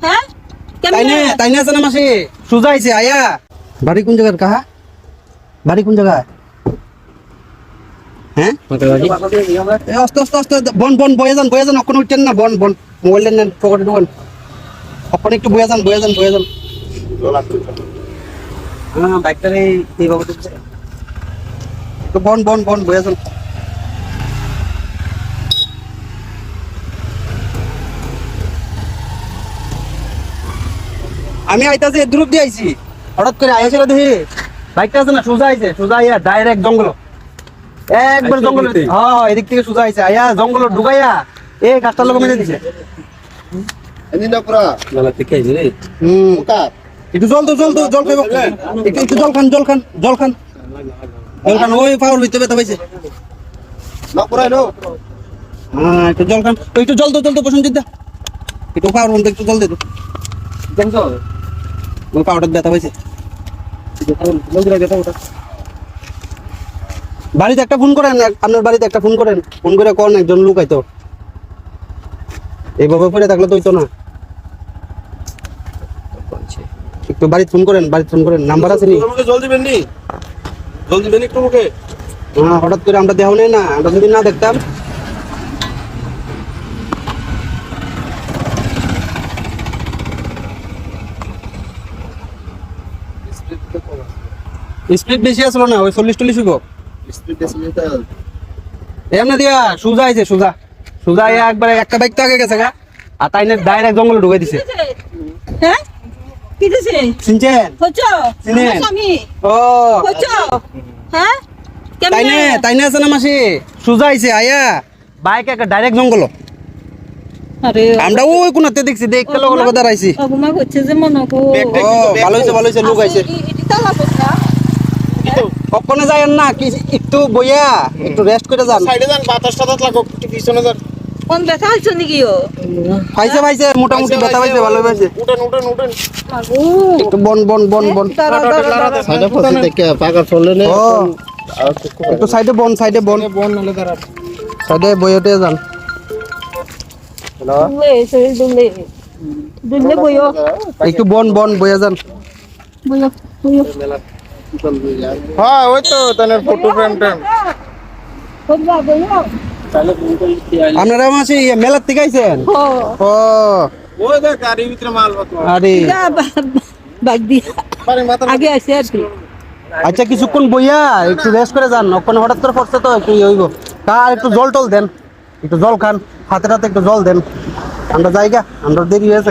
হ্যাঁ তাই না আছে না মাসি সুজা আইছে আয়া বাড়ি কোন জায়গার কাহা বাড়ি কোন জায়গা হ্যাঁ আস্তে আস্তে আস্তে বন বন বয়ে যান অক্ষণ উঠছেন না বন বন মোবাইল নেন পকেটে ঢুকান অক্ষণ একটু বয়ে যান হ্যাঁ বাইকটার এই বাবু তো বন বন বন বয়ে যান আমি আইতাছি দ্রুপ দিয়ে আইছি হঠাৎ করে আইছিল দেখি বাইকটা আছে না সোজা আইয়া ডাইরেক্ট জঙ্গল একবার জঙ্গল হ্যাঁ এদিক থেকে সোজা আইছে আয়া জঙ্গল ঢুকাইয়া এই গাছটার লোক মেরে দিছে একটু জল খাইব একটু জল খান ওই পাওয়ার ভিতরে ব্যথা পাইছে হ্যাঁ একটু জল খান একটু জল তো বসুন দিদা একটু পাওয়ার মধ্যে একটু জল দে তো ওই পাউডার ব্যথা হয়েছে বাড়িতে একটা ফোন করেন আপনার বাড়িতে একটা ফোন করেন ফোন করে কোন একজন লোক আইতো এইভাবে পড়ে থাকলে তো হইতো না একটু বাড়িতে ফোন করেন নাম্বার আছে নি জলদি বেনি একটু মুখে হ্যাঁ হঠাৎ করে আমরা দেখাও নেই না আমরা যদি না দেখতাম স্পিড বেশি আসলো না ওই 40-40 হইব স্পিড বেশি নিতে এমনি দিয়া সুজা আইছে সুজা আইয়া একবারে একটা বাইক তো আগে গেছে গা আর তাই না ডাইরেক্ট জঙ্গলে ঢুকাই দিছে হ্যাঁ কি দিছে চিনছেন হচ্ছো চিনেন? স্বামী ও হচ্ছো হ্যাঁ তাই না আছে না মাসি সুজা আইছে আয়া বাইক একটা ডাইরেক্ট জঙ্গল আরে আমরা ওই কোনাতে দেখছি দেখতে লগে দাঁড়াইছি অবমা করছে যে মনে কো ও ভালো হইছে লোক আইছে এটি তালা বসা কখনো যায়েন না কি একটু বইয়া একটু রেস্ট করে যান সাইডে যান বাতাস লাগো একটু পিছনে যান কোন ব্যথা হচ্ছে নাকি ও পাইছে মোটামুটি ব্যথা পাইছে ভালো পাইছে উঠেন আগু একটু বন সাইডে ফসি দেখে পাকা চলে নে ও একটু সাইডে বন বন নালে দাঁড়া সাইডে বইতে যান দুলে বইও একটু বন বইয়া যান বইও হ্যাঁ ওই তো তানের ফটো ফ্রেম কোনবা বইও আপনারা মাসি মেলার থেকে আইছেন ও ওই দেখ গাড়ির ভিতরে মাল কত আরে বাগ দি পারে মাথা আগে আসে আর কি আচ্ছা কিছুক্ষণ বইয়া একটু রেস্ট করে যান ওখানে হঠাৎ করে পড়ছে তো একটু হইব কার একটু জল টল দেন একটু জল খান হাতে একটু জল দেন আমরা জায়গা আমরা দেরি হয়েছে